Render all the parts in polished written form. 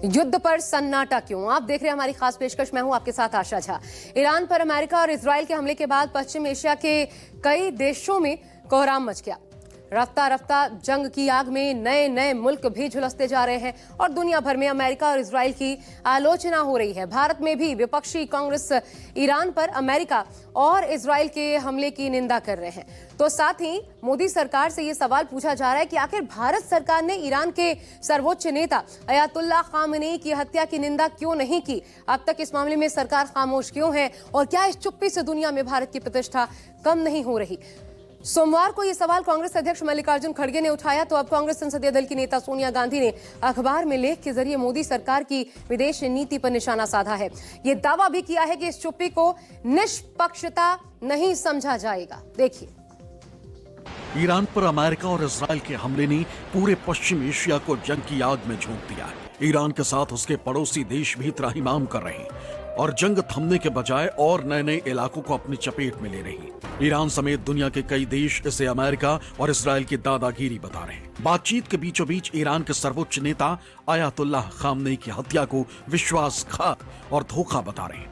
युद्ध पर सन्नाटा क्यों? आप देख रहे हैं हमारी खास पेशकश। मैं हूं आपके साथ आशा झा। ईरान पर अमेरिका और इजराइल के हमले के बाद पश्चिम एशिया के कई देशों में कोहराम मच गया। रफ्ता रफ्ता जंग की आग में नए नए मुल्क भी झुलसते जा रहे हैं और दुनिया भर में अमेरिका और इजराइल की आलोचना हो रही है। भारत में भी विपक्षी कांग्रेस ईरान पर अमेरिका और इजराइल के हमले की निंदा कर रहे हैं। तो साथ ही मोदी सरकार से ये सवाल पूछा जा रहा है कि आखिर भारत सरकार ने ईरान के सर्वोच्च नेता अयातुल्लाह खामेनी की हत्या की निंदा क्यों नहीं की? अब तक इस मामले में सरकार खामोश क्यों है और क्या इस चुप्पी से दुनिया में भारत की प्रतिष्ठा कम नहीं हो रही? सोमवार को यह सवाल कांग्रेस अध्यक्ष मल्लिकार्जुन खड़गे ने उठाया तो अब कांग्रेस संसदीय दल की नेता सोनिया गांधी ने अखबार में लेख के जरिए मोदी सरकार की विदेश नीति पर निशाना साधा है। ये दावा भी किया है कि इस चुप्पी को निष्पक्षता नहीं समझा जाएगा। देखिए, ईरान पर अमेरिका और इजराइल के हमले ने पूरे पश्चिम एशिया को जंग की आग में झोंक दिया है। ईरान के साथ उसके पड़ोसी देश भी त्राहिमाम कर रहे हैं और जंग थमने के बजाय और नए नए इलाकों को अपनी चपेट में ले रही है। ईरान समेत दुनिया के कई देश इसे अमेरिका और इजराइल की दादागिरी बता रहे हैं। बातचीत के बीचों बीच ईरान के सर्वोच्च नेता अयातुल्लाह खामेनी की हत्या को विश्वासघात और धोखा बता रहे हैं।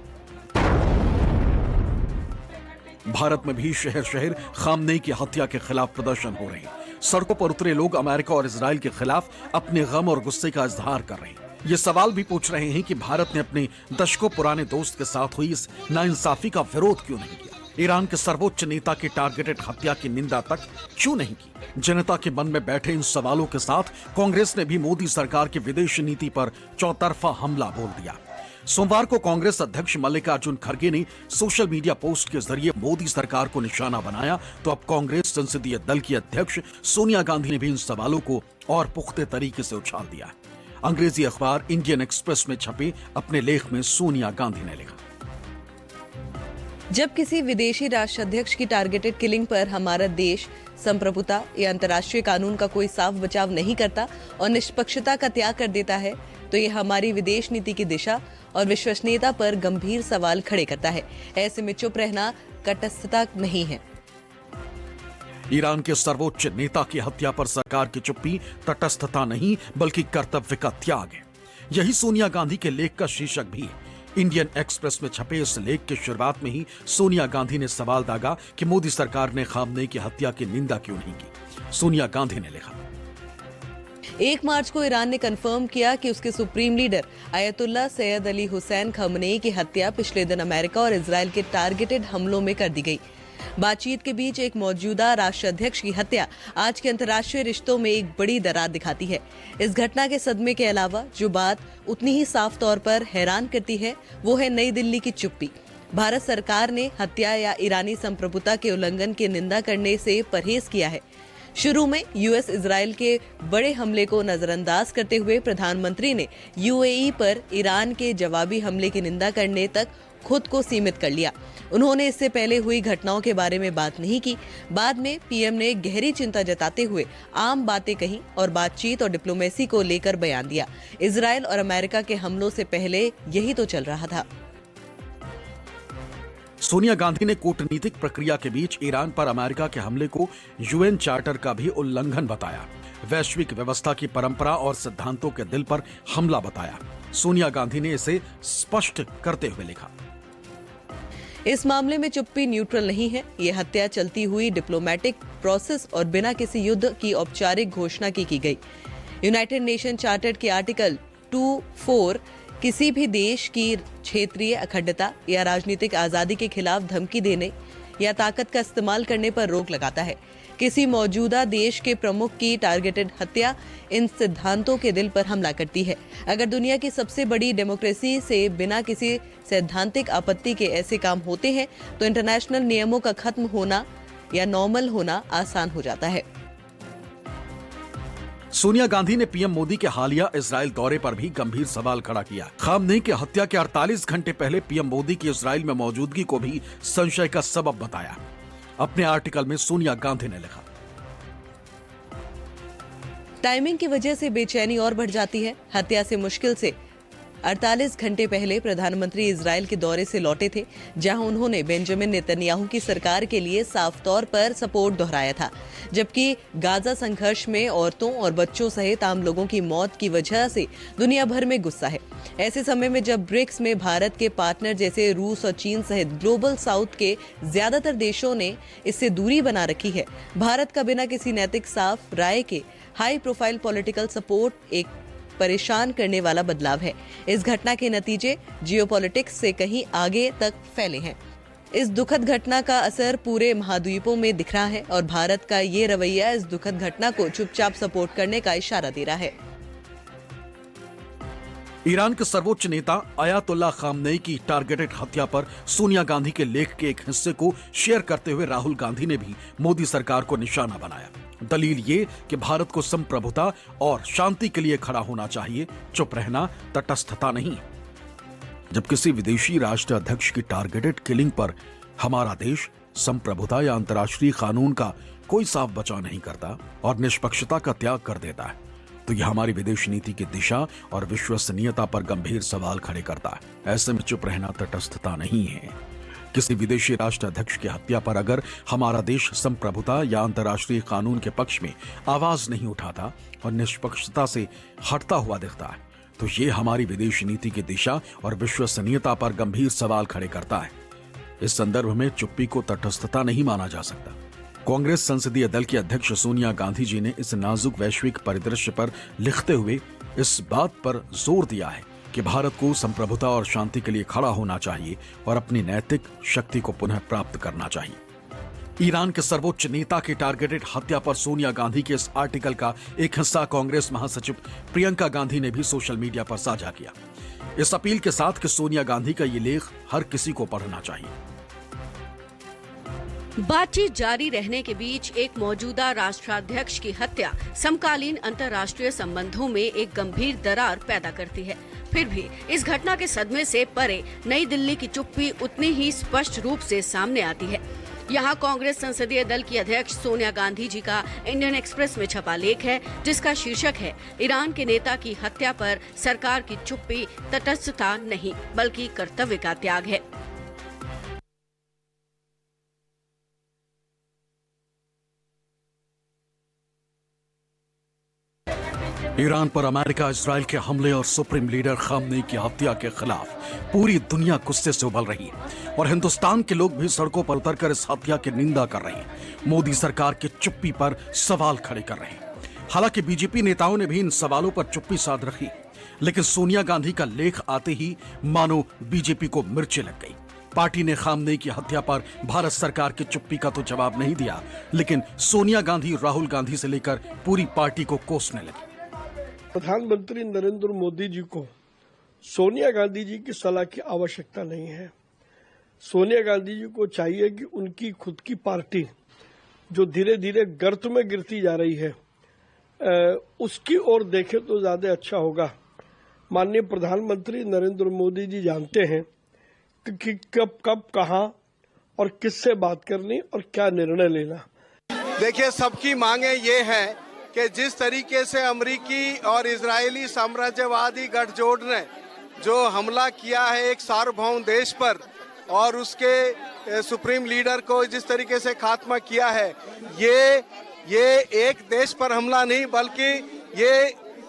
भारत में भी शहर शहर खामेनी की हत्या के खिलाफ प्रदर्शन हो रहे हैं। सड़कों पर उतरे लोग अमेरिका और इजराइल के खिलाफ अपने गम और गुस्से का इजहार कर रहे हैं। ये सवाल भी पूछ रहे हैं कि भारत ने अपने दशकों पुराने दोस्त के साथ हुई इस नाइंसाफी का विरोध क्यों नहीं किया? ईरान के सर्वोच्च नेता की टारगेटेड हत्या की निंदा तक क्यों नहीं की? जनता के मन में बैठे इन सवालों के साथ कांग्रेस ने भी मोदी सरकार की विदेश नीति पर चौतरफा हमला बोल दिया। सोमवार को कांग्रेस अध्यक्ष मल्लिकार्जुन खड़गे ने सोशल मीडिया पोस्ट के जरिए मोदी सरकार को निशाना बनाया तो अब कांग्रेस संसदीय दल की अध्यक्ष सोनिया गांधी ने भी इन सवालों को और पुख्ते तरीके से उछाल दिया। अंग्रेजी अखबार इंडियन एक्सप्रेस में छपे अपने लेख में सोनिया गांधी ने लिखा, जब किसी विदेशी राष्ट्राध्यक्ष की टारगेटेड किलिंग पर हमारा देश संप्रभुता या अंतर्राष्ट्रीय कानून का कोई साफ बचाव नहीं करता और निष्पक्षता का त्याग कर देता है तो ये हमारी विदेश नीति की दिशा और विश्वसनीयता पर गंभीर सवाल खड़े करता है। ऐसे में चुप रहना तटस्थता नहीं है। ईरान के सर्वोच्च नेता की हत्या पर सरकार की चुप्पी तटस्थता नहीं बल्कि कर्तव्य का त्याग है। यही सोनिया गांधी के लेख का शीर्षक भी है। इंडियन एक्सप्रेस में छपे इस लेख के शुरुआत में ही सोनिया गांधी ने सवाल दागा कि मोदी सरकार ने खामेनी की हत्या की निंदा क्यों नहीं की। सोनिया गांधी ने लिखा, 1 मार्च को ईरान ने कंफर्म किया कि उसके supreme leader अयतुल्ला Syed Ali Hussain Khamenei की हत्या पिछले दिन अमेरिका और इजराइल के टारगेटेड हमलों में कर दी गई। बातचीत के बीच एक मौजूदा राष्ट्राध्यक्ष की हत्या आज के अंतर्राष्ट्रीय रिश्तों में एक बड़ी दरार दिखाती है। इस घटना के सदमे के अलावा जो बात उतनी ही साफ तौर पर हैरान करती है वो है नई दिल्ली की चुप्पी। भारत सरकार ने हत्या या ईरानी संप्रभुता के उल्लंघन की निंदा करने से परहेज किया है। शुरू में यूएस इजराइल के बड़े हमले को नजरअंदाज करते हुए प्रधानमंत्री ने यूएई पर ईरान के जवाबी हमले की निंदा करने तक खुद को सीमित कर लिया। उन्होंने इससे पहले हुई घटनाओं के बारे में बात नहीं की। बाद में पीएम ने गहरी चिंता जताते हुए आम बातें कही और बातचीत और डिप्लोमेसी को लेकर बयान दिया। इजराइल और अमेरिका के हमलों से पहले यही तो चल रहा था। सोनिया गांधी ने कूटनीतिक प्रक्रिया के बीच ईरान पर अमेरिका के हमले को यूएन चार्टर का भी उल्लंघन बताया। वैश्विक व्यवस्था की परंपरा और सिद्धांतों के दिल पर हमला बताया। सोनिया गांधी ने इसे स्पष्ट करते हुए लिखा, इस मामले में चुप्पी न्यूट्रल नहीं है। ये हत्या चलती हुई डिप्लोमेटिक प्रोसेस और बिना किसी युद्ध की औपचारिक घोषणा की गई। यूनाइटेड नेशन चार्टर के आर्टिकल 2(4) किसी भी देश की क्षेत्रीय अखंडता या राजनीतिक आजादी के खिलाफ धमकी देने या ताकत का इस्तेमाल करने पर रोक लगाता है। किसी मौजूदा देश के प्रमुख की टारगेटेड हत्या इन सिद्धांतों के दिल पर हमला करती है। अगर दुनिया की सबसे बड़ी डेमोक्रेसी से बिना किसी सैद्धांतिक आपत्ति के ऐसे काम होते हैं तो इंटरनेशनल नियमों का खत्म होना या नॉर्मल होना आसान हो जाता है। सोनिया गांधी ने पीएम मोदी के हालिया इजराइल दौरे पर भी गंभीर सवाल खड़ा किया। खामेनी की हत्या के 48 घंटे पहले पीएम मोदी की इजराइल में मौजूदगी को भी संशय का सबब बताया। अपने आर्टिकल में सोनिया गांधी ने लिखा, टाइमिंग की वजह से बेचैनी और बढ़ जाती है। हत्या से मुश्किल से 48 घंटे पहले प्रधानमंत्री इजरायल के दौरे से लौटे थे, जहां उन्होंने बेंजामिन नेतन्याहू की सरकार के लिए साफ तौर पर सपोर्ट दोहराया था, जबकि गाजा संघर्ष में औरतों और बच्चों सहित आम लोगों की मौत की वजह से दुनिया भर में गुस्सा है। ऐसे समय में जब ब्रिक्स में भारत के पार्टनर जैसे रूस और चीन सहित ग्लोबल साउथ के ज्यादातर देशों ने इससे दूरी बना रखी है, भारत का बिना किसी नैतिक साफ राय के हाई प्रोफाइल पॉलिटिकल सपोर्ट एक परेशान करने वाला बदलाव है। इस घटना के नतीजे जियोपॉलिटिक्स से कहीं आगे तक फैले हैं। इस दुखद घटना का असर पूरे महाद्वीपों में दिख रहा है और भारत का ये रवैया इस दुखद घटना को चुपचाप सपोर्ट करने का इशारा दे रहा है। ईरान के सर्वोच्च नेता अयातुल्ला खामनेई की टारगेटेड हत्या पर सोनिया गांधी के लेख के एक हिस्से को शेयर करते हुए राहुल गांधी ने भी मोदी सरकार को निशाना बनाया। दलील ये कि भारत को संप्रभुता और शांति के लिए खड़ा होना चाहिए, चुप रहना तटस्थता नहीं। जब किसी विदेशी राष्ट्र अध्यक्ष की टारगेटेड किलिंग पर हमारा देश संप्रभुता या अंतर्राष्ट्रीय कानून का कोई साफ बचाव नहीं करता और निष्पक्षता का त्याग कर देता है, तो यह हमारी विदेश नीति की दिशा और विश्वसनीयता पर गंभीर सवाल खड़े करता है। ऐसे में चुप रहना तटस्थता नहीं है। किसी विदेशी राष्ट्र अध्यक्ष की हत्या पर अगर हमारा देश संप्रभुता या अंतर्राष्ट्रीय कानून के पक्ष में आवाज नहीं उठाता और निष्पक्षता से हटता हुआ दिखता है, तो ये हमारी विदेश नीति की दिशा और विश्वसनीयता पर गंभीर सवाल खड़े करता है। इस संदर्भ में चुप्पी को तटस्थता नहीं माना जा सकता। कांग्रेस संसदीय दल की अध्यक्ष सोनिया गांधी जी ने इस नाजुक वैश्विक परिदृश्य पर लिखते हुए इस बात पर जोर दिया है कि भारत को संप्रभुता और शांति के लिए खड़ा होना चाहिए और अपनी नैतिक शक्ति को पुनः प्राप्त करना चाहिए। ईरान के सर्वोच्च नेता की टारगेटेड हत्या पर सोनिया गांधी के इस आर्टिकल का एक हिस्सा कांग्रेस महासचिव प्रियंका गांधी ने भी सोशल मीडिया पर साझा किया, इस अपील के साथ कि सोनिया गांधी का ये लेख हर किसी को पढ़ना चाहिए। बातचीत जारी रहने के बीच एक मौजूदा राष्ट्राध्यक्ष की हत्या समकालीन अंतर्राष्ट्रीय संबंधों में एक गंभीर दरार पैदा करती है। फिर भी इस घटना के सदमे से परे नई दिल्ली की चुप्पी उतनी ही स्पष्ट रूप से सामने आती है। यहाँ कांग्रेस संसदीय दल की अध्यक्ष सोनिया गांधी जी का इंडियन एक्सप्रेस में छपा लेख है, जिसका शीर्षक है ईरान के नेता की हत्या पर सरकार की चुप्पी तटस्थता नहीं बल्कि कर्तव्य का त्याग है। ईरान पर अमेरिका इजराइल के हमले और सुप्रीम लीडर खामनेई की हत्या के खिलाफ पूरी दुनिया गुस्से से उबल रही है और हिंदुस्तान के लोग भी सड़कों पर उतरकर इस हत्या की निंदा कर रहे हैं। मोदी सरकार की चुप्पी पर सवाल खड़े कर रहे हैं। हालांकि बीजेपी नेताओं ने भी इन सवालों पर चुप्पी साध रखी, लेकिन सोनिया गांधी का लेख आते ही मानो बीजेपी को मिर्ची लग गई। पार्टी ने खामनेई की हत्या पर भारत सरकार की चुप्पी का तो जवाब नहीं दिया, लेकिन सोनिया गांधी राहुल गांधी से लेकर पूरी पार्टी को कोसने लगी। प्रधानमंत्री नरेंद्र मोदी जी को सोनिया गांधी जी की सलाह की आवश्यकता नहीं है। सोनिया गांधी जी को चाहिए कि उनकी खुद की पार्टी जो धीरे धीरे गर्त में गिरती जा रही है उसकी ओर देखे तो ज्यादा अच्छा होगा। माननीय प्रधानमंत्री नरेंद्र मोदी जी जानते हैं कि कब कब कहां और किससे बात करनी और क्या निर्णय लेना। देखिए, सबकी मांगे ये है कि जिस तरीके से अमेरिकी और इजरायली साम्राज्यवादी गठजोड़ ने जो हमला किया है एक सार्वभौम देश पर और उसके सुप्रीम लीडर को जिस तरीके से खात्मा किया है, ये एक देश पर हमला नहीं बल्कि ये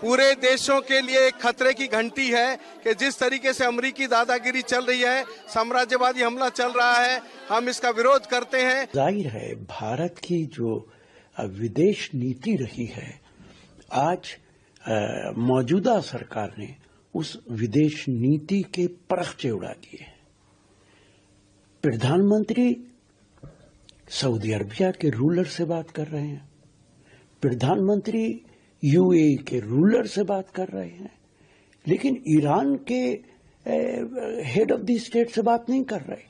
पूरे देशों के लिए एक खतरे की घंटी है कि जिस तरीके से अमेरिकी दादागिरी चल रही है, साम्राज्यवादी हमला चल रहा है, हम इसका विरोध करते हैं। जाहिर है भारत की जो विदेश नीति रही है, आज मौजूदा सरकार ने उस विदेश नीति के परखचे उड़ा दिए। प्रधानमंत्री सऊदी अरबिया के रूलर से बात कर रहे हैं, प्रधानमंत्री यूएई के रूलर से बात कर रहे हैं, लेकिन ईरान के हेड ऑफ द स्टेट से बात नहीं कर रहे,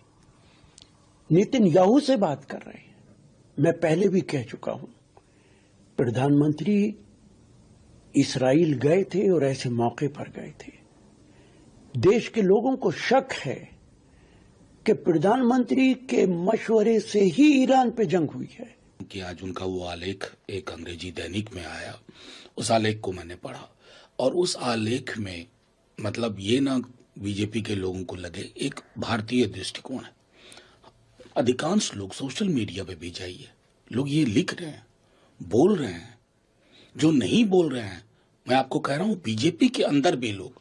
नेतन्याहू से बात कर रहे हैं। मैं पहले भी कह चुका हूं, प्रधानमंत्री इस्राइल गए थे और ऐसे मौके पर गए थे। देश के लोगों को शक है कि प्रधानमंत्री के मशवरे से ही ईरान पे जंग हुई है। कि आज उनका वो आलेख एक अंग्रेजी दैनिक में आया, उस आलेख को मैंने पढ़ा और उस आलेख में मतलब ये ना बीजेपी के लोगों को लगे, एक भारतीय दृष्टिकोण है। अधिकांश लोग सोशल मीडिया पे भी जाइए, लोग ये लिख रहे हैं, बोल रहे हैं। जो नहीं बोल रहे हैं, मैं आपको कह रहा हूं, बीजेपी के अंदर भी लोग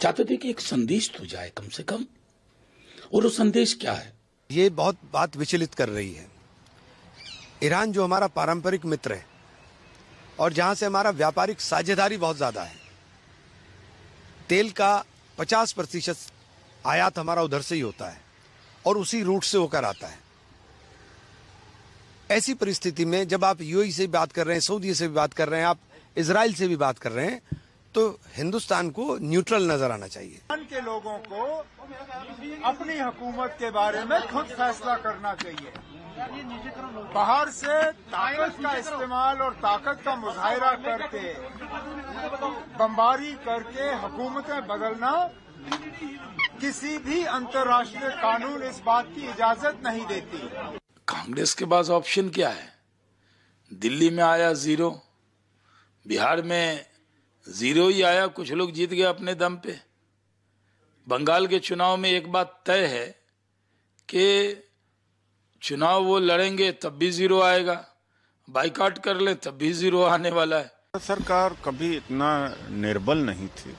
चाहते थे कि एक संदेश तो जाए कम से कम। और वो संदेश क्या है? ये बहुत बात विचलित कर रही है। ईरान जो हमारा पारंपरिक मित्र है और जहां से हमारा व्यापारिक साझेदारी बहुत ज्यादा है, तेल का 50% आयात हमारा उधर से ही होता है और उसी रूट से होकर आता है। ऐसी परिस्थिति में जब आप यूएई से भी बात कर रहे हैं, सऊदी से भी बात कर रहे हैं, आप इजराइल से भी बात कर रहे हैं, तो हिंदुस्तान को न्यूट्रल नजर आना चाहिए। ईरान के लोगों को अपनी हुकूमत के बारे में खुद फैसला करना चाहिए। बाहर से ताकत का इस्तेमाल और ताकत का मुजाहिरा करके, बमबारी करके हुकूमतें बदलना, किसी भी अंतर्राष्ट्रीय कानून इस बात की इजाजत नहीं देती। कांग्रेस के पास ऑप्शन क्या है? दिल्ली में आया 0, बिहार में 0 ही आया, कुछ लोग जीत गए अपने दम पे। बंगाल के चुनाव में एक बात तय है कि चुनाव वो लड़ेंगे तब भी 0 आएगा, बाइकआउट कर ले तब भी 0 आने वाला है। सरकार कभी इतना निर्बल नहीं थी,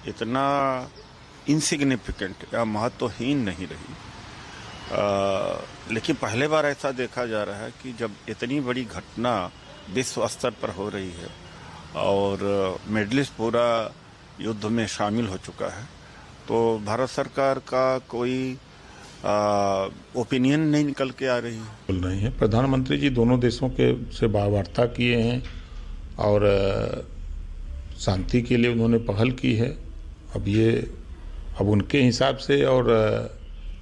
इतना इनसिग्निफिकेंट या महत्वहीन नहीं रही। लेकिन पहले बार ऐसा देखा जा रहा है कि जब इतनी बड़ी घटना विश्व स्तर पर हो रही है और मिडिल ईस्ट पूरा युद्ध में शामिल हो चुका है, तो भारत सरकार का कोई ओपिनियन नहीं निकल के आ रही है। बोल रही है प्रधानमंत्री जी दोनों देशों के से वार्ता किए हैं और शांति के लिए उन्होंने पहल की है। अब उनके हिसाब से और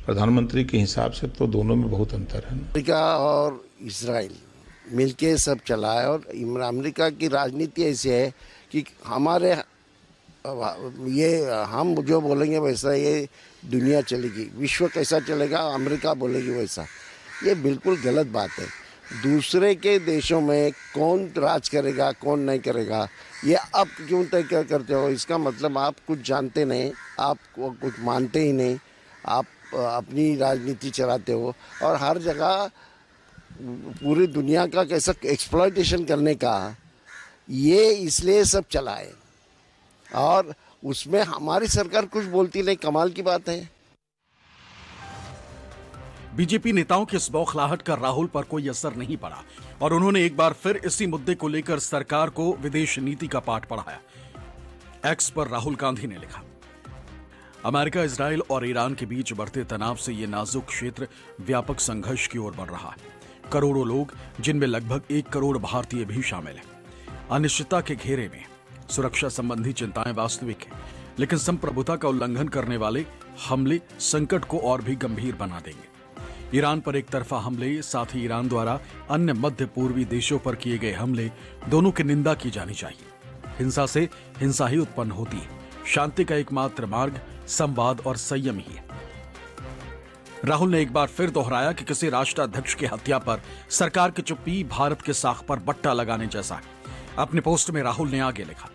प्रधानमंत्री के हिसाब से तो दोनों में बहुत अंतर है। अमेरिका और इजराइल मिलके सब चला है और अमेरिका की राजनीति ऐसी है कि हमारे हम जो बोलेंगे वैसा ये दुनिया चलेगी, विश्व कैसा चलेगा अमेरिका बोलेगी वैसा। ये बिल्कुल गलत बात है। दूसरे के देशों में कौन राज करेगा कौन नहीं करेगा ये आप क्यों तय करते हो? इसका मतलब आप कुछ जानते नहीं, आप कुछ मानते ही नहीं, आप अपनी राजनीति चलाते हो और हर जगह पूरी दुनिया का कैसा एक्सप्लॉयटेशन करने का ये इसलिए सब चला है और उसमें हमारी सरकार कुछ बोलती नहीं। कमाल की बात है। बीजेपी नेताओं की इस बौखलाहट का राहुल पर कोई असर नहीं पड़ा और उन्होंने एक बार फिर इसी मुद्दे को लेकर सरकार को विदेश नीति का पाठ पढ़ाया। एक्स पर राहुल गांधी ने लिखा, अमेरिका, इजराइल और ईरान के बीच बढ़ते तनाव से यह नाजुक क्षेत्र व्यापक संघर्ष की ओर बढ़ रहा है। करोड़ों लोग, जिनमें लगभग 1 करोड़ भारतीय भी शामिल हैं, अनिश्चितता के घेरे में। सुरक्षा संबंधी चिंताएं वास्तविक हैं, लेकिन संप्रभुता का उल्लंघन करने वाले हमले संकट को और भी गंभीर बना देंगे। ईरान पर एक तरफा हमले, साथ ही ईरान द्वारा अन्य मध्य पूर्वी देशों पर किए गए हमले, दोनों की निंदा की जानी चाहिए। हिंसा से हिंसा ही उत्पन्न होती है। शांति का एकमात्र मार्ग संवाद और संयम ही है। राहुल ने एक बार फिर दोहराया कि किसी राष्ट्राध्यक्ष की हत्या पर सरकार की चुप्पी भारत के साख पर बट्टा लगाने जैसा है। अपने पोस्ट में राहुल ने आगे लिखा,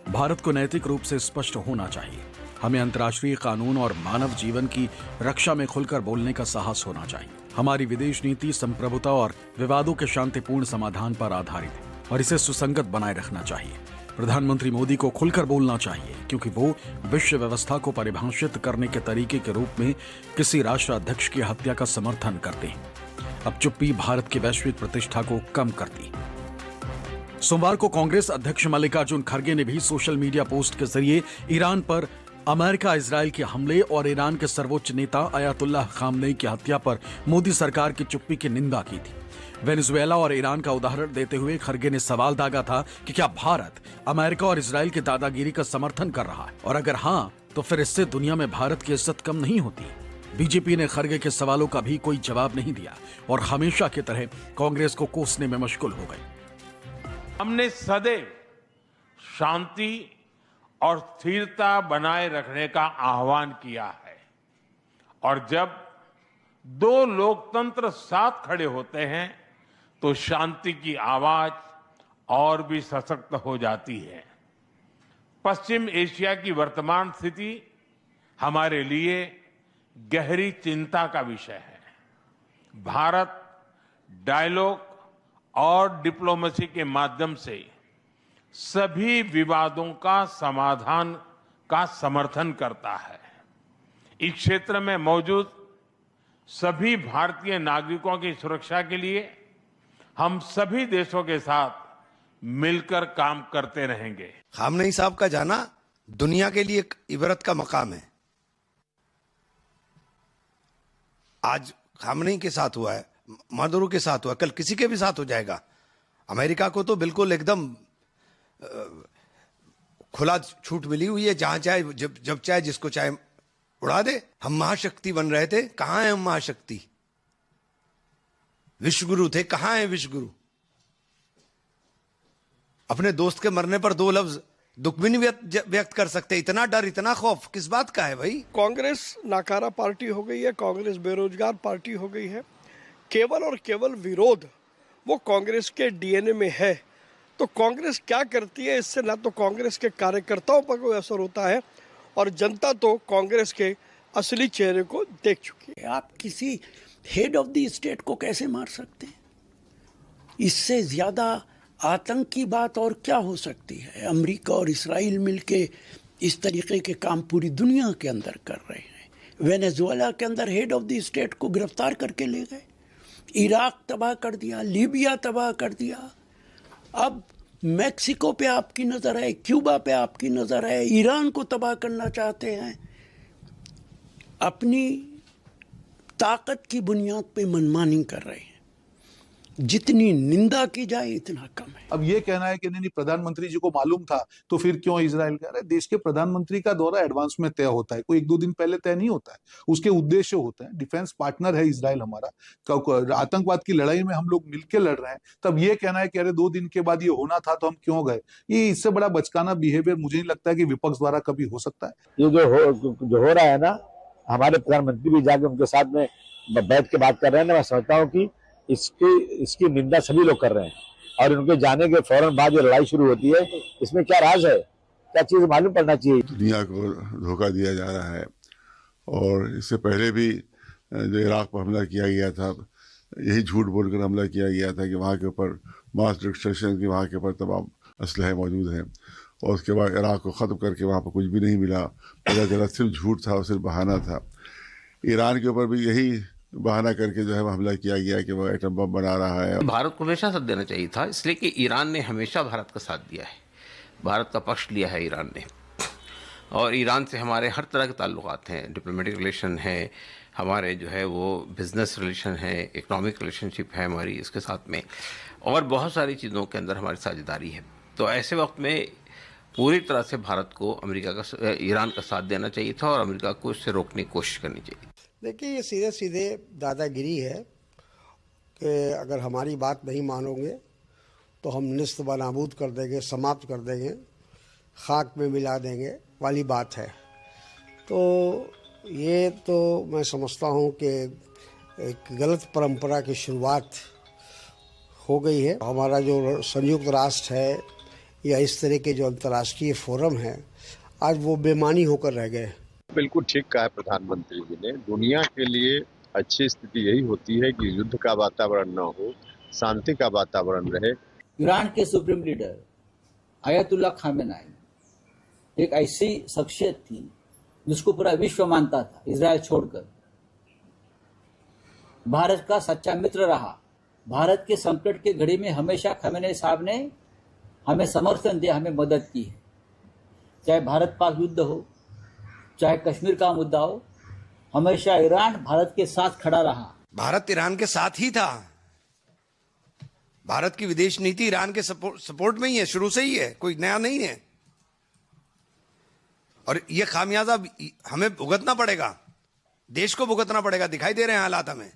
भारत को नैतिक रूप से स्पष्ट होना चाहिए। हमें अंतर्राष्ट्रीय कानून और मानव जीवन की रक्षा में खुलकर बोलने का साहस होना चाहिए। हमारी विदेश नीति संप्रभुता और विवादों के शांतिपूर्ण समाधान पर आधारित है और इसे सुसंगत बनाए रखना चाहिए। प्रधानमंत्री मोदी को खुलकर बोलना चाहिए क्योंकि वो विश्व व्यवस्था को परिभाषित करने के तरीके के रूप में किसी राष्ट्राध्यक्ष की हत्या का समर्थन करते हैं। अब चुप्पी भारत की वैश्विक प्रतिष्ठा को कम करती। सोमवार को कांग्रेस अध्यक्ष मल्लिकार्जुन खड़गे ने भी सोशल मीडिया पोस्ट के जरिए ईरान पर अमेरिका इजराइल के हमले और ईरान के सर्वोच्च नेता अयातुल्लाह खामनेई की हत्या पर मोदी सरकार की चुप्पी की निंदा की थी। वेनेजुएला और ईरान का उदाहरण देते हुए खड़गे ने सवाल दागा था कि क्या भारत अमेरिका और इजराइल की दादागिरी का समर्थन कर रहा है, और अगर हाँ तो फिर इससे दुनिया में भारत की इज्जत कम नहीं होती। बीजेपी ने खड़गे के सवालों का भी कोई जवाब नहीं दिया और हमेशा की तरह कांग्रेस को कोसने में मशगूल हो गई। हमने सदैव शांति और स्थिरता बनाए रखने का आह्वान किया है और जब दो लोकतंत्र साथ खड़े होते हैं तो शांति की आवाज और भी सशक्त हो जाती है। पश्चिम एशिया की वर्तमान स्थिति हमारे लिए गहरी चिंता का विषय है। भारत डायलॉग और डिप्लोमेसी के माध्यम से सभी विवादों का समाधान का समर्थन करता है। इस क्षेत्र में मौजूद सभी भारतीय नागरिकों की सुरक्षा के लिए हम सभी देशों के साथ मिलकर काम करते रहेंगे। खामनेई साहब का जाना दुनिया के लिए एक इबरत का मकाम है। आज खामनेई के साथ हुआ है, मादुरो के साथ हुआ, कल किसी के भी साथ हो जाएगा। अमेरिका को तो बिल्कुल एकदम खुला छूट मिली हुई है, जहां चाहे जब चाहे जिसको चाहे उड़ा दे। हम महाशक्ति बन रहे थे, कहां है हम महाशक्ति? विश्वगुरु थे, कहां है विश्वगुरु? अपने दोस्त के मरने पर 2 लफ्ज दुख भी नहीं व्यक्त कर सकते। इतना डर, इतना खौफ किस बात का है भाई? कांग्रेस नाकारा पार्टी हो गई है, कांग्रेस बेरोजगार पार्टी हो गई है। केवल और केवल विरोध वो कांग्रेस के डीएनए में है। तो कांग्रेस क्या करती है, इससे ना तो कांग्रेस के कार्यकर्ताओं पर कोई असर होता है और जनता तो कांग्रेस के असली चेहरे को देख चुकी है। आप किसी हेड ऑफ द स्टेट को कैसे मार सकते हैं? इससे ज्यादा आतंक की बात और क्या हो सकती है? अमेरिका और इस्राइल मिलके इस तरीके के काम पूरी दुनिया के अंदर कर रहे हैं। वेनेजुएला के अंदर हेड ऑफ द स्टेट को गिरफ्तार करके ले गए, इराक तबाह कर दिया, लीबिया तबाह कर दिया। अब मैक्सिको पे आपकी नजर है, क्यूबा पे आपकी नजर है, ईरान को तबाह करना चाहते हैं। अपनी ताकत की बुनियाद पे मनमानी कर रहे हैं। जितनी निंदा की जाए इतना कम है। अब ये कहना है कि नहीं प्रधानमंत्री जी को मालूम था तो फिर क्यों इजराइल कह रहे? देश के प्रधानमंत्री का दौरा एडवांस में तय होता है, कोई 1-2 दिन पहले तय नहीं होता है। उसके उद्देश्य होते हैं। डिफेंस पार्टनर है इजराइल हमारा, आतंकवाद की लड़ाई में हम लोग मिलकर लड़ रहे हैं। तब ये कहना है कि अरे 2 दिन के बाद ये होना था तो हम क्यों गए, ये इससे बड़ा बचकाना बिहेवियर मुझे नहीं लगता है कि विपक्ष द्वारा कभी हो सकता है। ये जो हो रहा है ना, हमारे प्रधानमंत्री भी जाके उनके साथ में बैठ के बात कर रहे हैं ना, मैं समझता हूँ कि इसकी निंदा सभी लोग कर रहे हैं और उनके जाने के फौरन बाद ये लड़ाई शुरू होती है। इसमें क्या राज है, क्या चीज मालूम पड़ना चाहिए। दुनिया को धोखा दिया जा रहा है और इससे पहले भी जो इराक पर हमला किया गया था, यही झूठ बोलकर हमला किया गया था कि वहाँ के ऊपर मास डिस्ट्रक्शन की वहाँ के ऊपर तमाम असलहे मौजूद हैं और उसके बाद इराक को ख़त्म करके वहाँ पर कुछ भी नहीं मिला। पता चला सिर्फ झूठ था और सिर्फ बहाना था। ईरान के ऊपर भी यही बहाना करके जो है हमला किया गया कि वो एटम बम बना रहा है। भारत को हमेशा साथ देना चाहिए था, इसलिए कि ईरान ने हमेशा भारत का साथ दिया है, भारत का पक्ष लिया है ईरान ने। और ईरान से हमारे हर तरह के ताल्लुकात हैं, डिप्लोमेटिक रिलेशन है, हमारे जो है वो बिजनेस रिलेशन है, इकोनॉमिक रिलेशनशिप है हमारी इसके साथ में, और बहुत सारी चीज़ों के अंदर हमारी साझेदारी है। तो ऐसे वक्त में पूरी तरह से भारत को ईरान का साथ देना चाहिए था और अमेरिका को इससे रोकने की कोशिश करनी चाहिए। देखिए, ये सीधे सीधे दादागिरी है कि अगर हमारी बात नहीं मानोगे तो हम निस्त व नाबूद कर देंगे, समाप्त कर देंगे, खाक में मिला देंगे वाली बात है। तो ये तो मैं समझता हूँ कि एक गलत परंपरा की शुरुआत हो गई है। हमारा जो संयुक्त राष्ट्र है या इस तरह के जो अंतर्राष्ट्रीय फोरम है, आज वो बेमानी होकर रह गए। बिल्कुल ठीक कहा है प्रधानमंत्री जी ने। दुनिया के लिए अच्छी स्थिति यही होती है कि युद्ध का वातावरण न हो, शांति का वातावरण रहे। ईरान के सुप्रीम लीडर आयतुल्लाह खामेनेई एक ऐसी शख्सियत थी जिसको पूरा विश्व मानता था, इजराइल छोड़कर। भारत का सच्चा मित्र रहा। भारत के संकट के घड़ी में हमेशा खामेनेई साहब ने हमें समर्थन दिया, हमें मदद की है। चाहे भारत पाक युद्ध हो, चाहे कश्मीर का मुद्दा हो, हमेशा ईरान भारत के साथ खड़ा रहा। भारत ईरान के साथ ही था। भारत की विदेश नीति ईरान के सपोर्ट में ही है, शुरू से ही है, कोई नया नहीं है। और ये खामियाजा हमें भुगतना पड़ेगा, देश को भुगतना पड़ेगा। दिखाई दे रहे हैं हालात हमें।